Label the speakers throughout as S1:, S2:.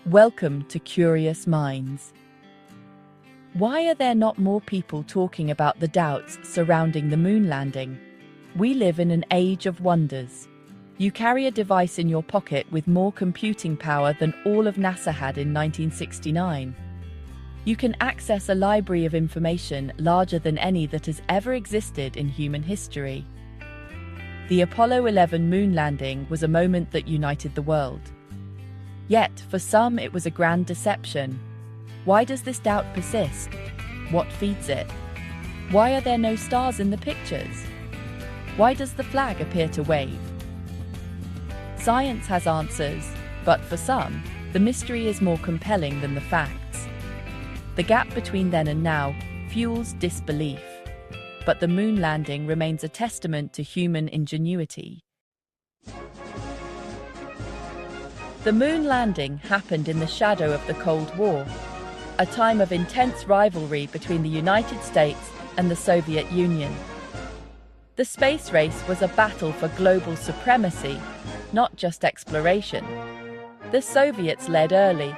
S1: Welcome to Curious Minds. Why are there not more people talking about the doubts surrounding the moon landing? We live in an age of wonders. You carry a device in your pocket with more computing power than all of NASA had in 1969. You can access a library of information larger than any that has ever existed in human history. The Apollo 11 moon landing was a moment that united the world. Yet, for some, it was a grand deception. Why does this doubt persist? What feeds it? Why are there no stars in the pictures? Why does the flag appear to wave? Science has answers, but for some, the mystery is more compelling than the facts. The gap between then and now fuels disbelief. But the moon landing remains a testament to human ingenuity. The moon landing happened in the shadow of the Cold War, a time of intense rivalry between the United States and the Soviet Union. The space race was a battle for global supremacy, not just exploration. The Soviets led early,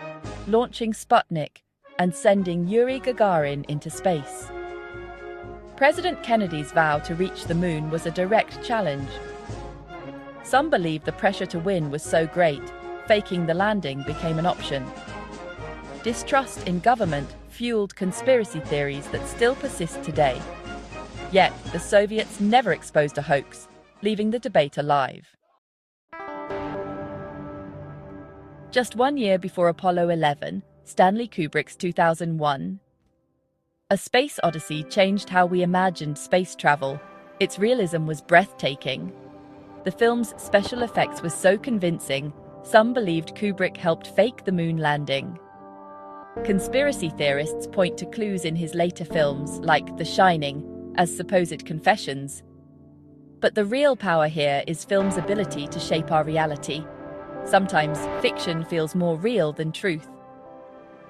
S1: launching Sputnik and sending Yuri Gagarin into space. President Kennedy's vow to reach the moon was a direct challenge. Some believe the pressure to win was so great, faking the landing became an option. Distrust in government fueled conspiracy theories that still persist today. Yet, the Soviets never exposed a hoax, leaving the debate alive. Just 1 year before Apollo 11, Stanley Kubrick's 2001 A Space Odyssey changed how we imagined space travel. Its realism was breathtaking. The film's special effects were so convincing, some believed Kubrick helped fake the moon landing. Conspiracy theorists point to clues in his later films, like The Shining, as supposed confessions. But the real power here is film's ability to shape our reality. Sometimes fiction feels more real than truth.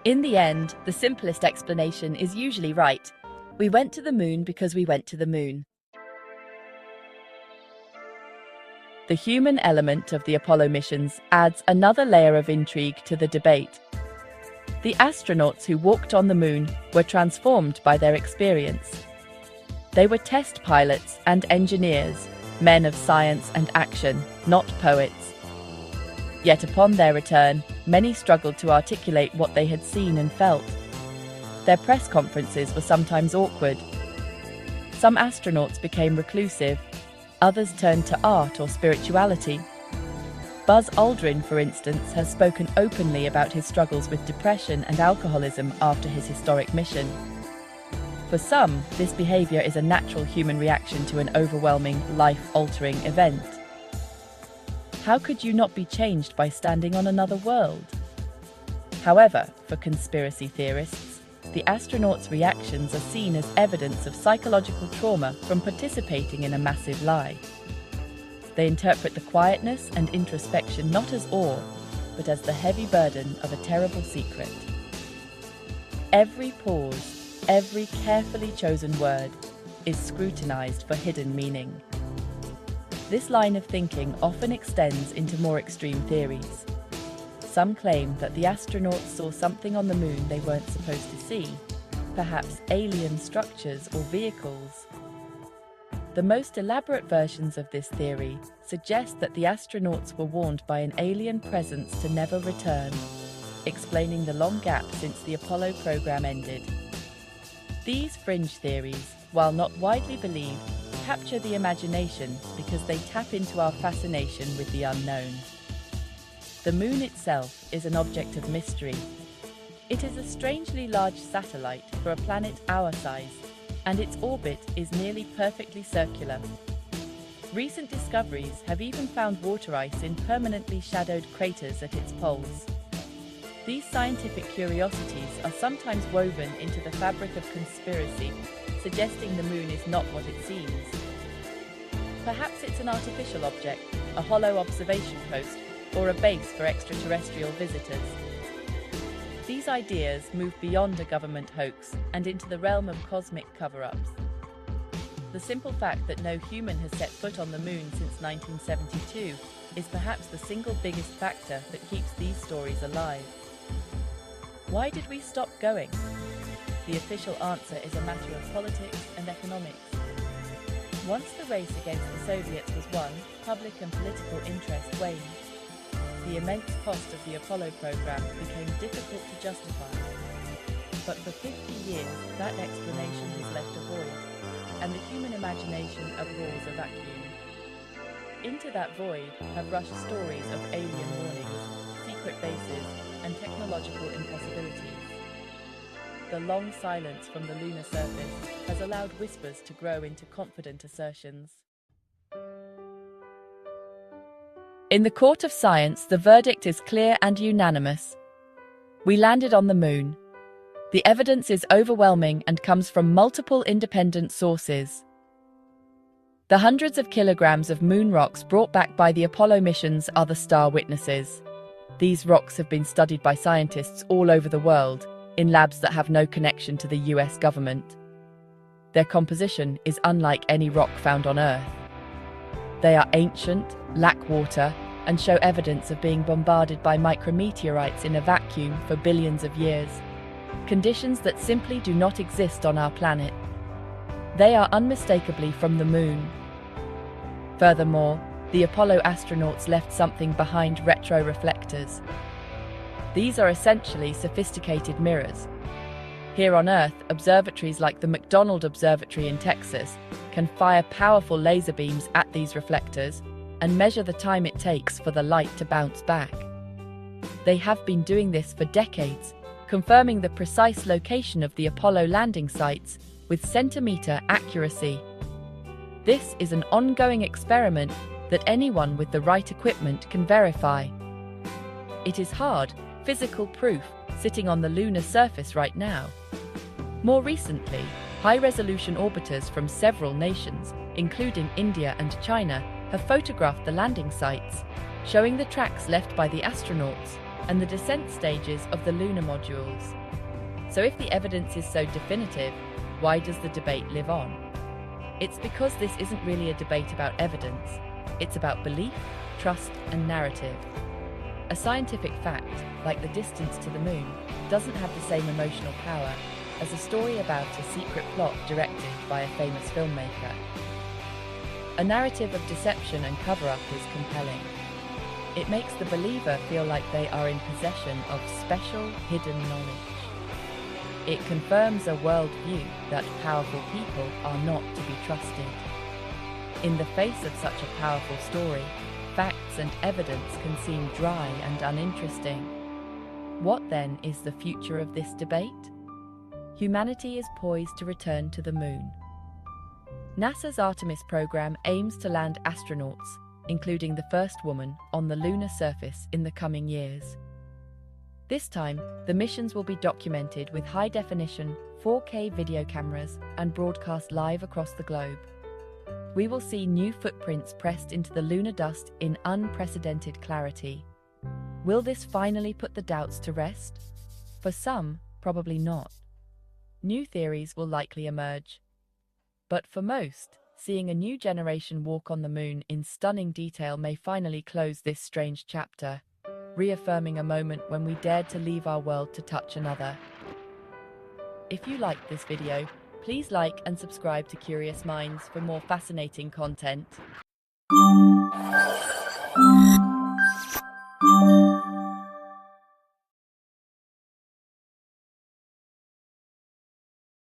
S1: In the end, the simplest explanation is usually right. We went to the moon because we went to the moon. The human element of the Apollo missions adds another layer of intrigue to the debate. The astronauts who walked on the moon were transformed by their experience. They were test pilots and engineers, men of science and action, not poets. Yet upon their return, many struggled to articulate what they had seen and felt. Their press conferences were sometimes awkward. Some astronauts became reclusive, others turned to art or spirituality. Buzz Aldrin, for instance, has spoken openly about his struggles with depression and alcoholism after his historic mission. For some, this behavior is a natural human reaction to an overwhelming, life-altering event. How could you not be changed by standing on another world? However, for conspiracy theorists, the astronauts' reactions are seen as evidence of psychological trauma from participating in a massive lie. They interpret the quietness and introspection not as awe, but as the heavy burden of a terrible secret. Every pause, every carefully chosen word, is scrutinized for hidden meaning. This line of thinking often extends into more extreme theories. Some claim that the astronauts saw something on the moon they weren't supposed to see, perhaps alien structures or vehicles. The most elaborate versions of this theory suggest that the astronauts were warned by an alien presence to never return, explaining the long gap since the Apollo program ended. These fringe theories, while not widely believed, capture the imagination because they tap into our fascination with the unknown. The moon itself is an object of mystery. It is a strangely large satellite for a planet our size, and its orbit is nearly perfectly circular. Recent discoveries have even found water ice in permanently shadowed craters at its poles. These scientific curiosities are sometimes woven into the fabric of conspiracy, suggesting the moon is not what it seems. Perhaps it's an artificial object, a hollow observation post, or a base for extraterrestrial visitors. These ideas move beyond a government hoax and into the realm of cosmic cover-ups. The simple fact that no human has set foot on the moon since 1972 is perhaps the single biggest factor that keeps these stories alive. Why did we stop going? The official answer is a matter of politics and economics. Once the race against the Soviets was won, public and political interest waned. The immense cost of the Apollo program became difficult to justify. But for 50 years, that explanation has left a void, and the human imagination abhors a vacuum. Into that void have rushed stories of alien warnings, secret bases, and technological impossibilities. The long silence from the lunar surface has allowed whispers to grow into confident assertions. In the court of science, the verdict is clear and unanimous. We landed on the moon. The evidence is overwhelming and comes from multiple independent sources. The hundreds of kilograms of moon rocks brought back by the Apollo missions are the star witnesses. These rocks have been studied by scientists all over the world, in labs that have no connection to the US government. Their composition is unlike any rock found on Earth. They are ancient, lack water, and show evidence of being bombarded by micrometeorites in a vacuum for billions of years, conditions that simply do not exist on our planet. They are unmistakably from the moon. Furthermore, the Apollo astronauts left something behind: retroreflectors. These are essentially sophisticated mirrors. Here on Earth, observatories like the McDonald Observatory in Texas can fire powerful laser beams at these reflectors and measure the time it takes for the light to bounce back. They have been doing this for decades, confirming the precise location of the Apollo landing sites with centimeter accuracy. This is an ongoing experiment that anyone with the right equipment can verify. It is hard, physical proof sitting on the lunar surface right now. More recently, high-resolution orbiters from several nations, including India and China, have photographed the landing sites, showing the tracks left by the astronauts and the descent stages of the lunar modules. So if the evidence is so definitive, why does the debate live on? It's because this isn't really a debate about evidence. It's about belief, trust, and narrative. A scientific fact, like the distance to the moon, doesn't have the same emotional power as a story about a secret plot directed by a famous filmmaker. A narrative of deception and cover-up is compelling. It makes the believer feel like they are in possession of special, hidden knowledge. It confirms a worldview that powerful people are not to be trusted. In the face of such a powerful story, facts and evidence can seem dry and uninteresting. What then is the future of this debate? Humanity is poised to return to the moon. NASA's Artemis program aims to land astronauts, including the first woman, on the lunar surface in the coming years. This time, the missions will be documented with high-definition 4K video cameras and broadcast live across the globe. We will see new footprints pressed into the lunar dust in unprecedented clarity. Will this finally put the doubts to rest? For some, probably not. New theories will likely emerge. But for most, seeing a new generation walk on the moon in stunning detail may finally close this strange chapter, reaffirming a moment when we dared to leave our world to touch another. If you liked this video, please like and subscribe to Curious Minds for more fascinating content.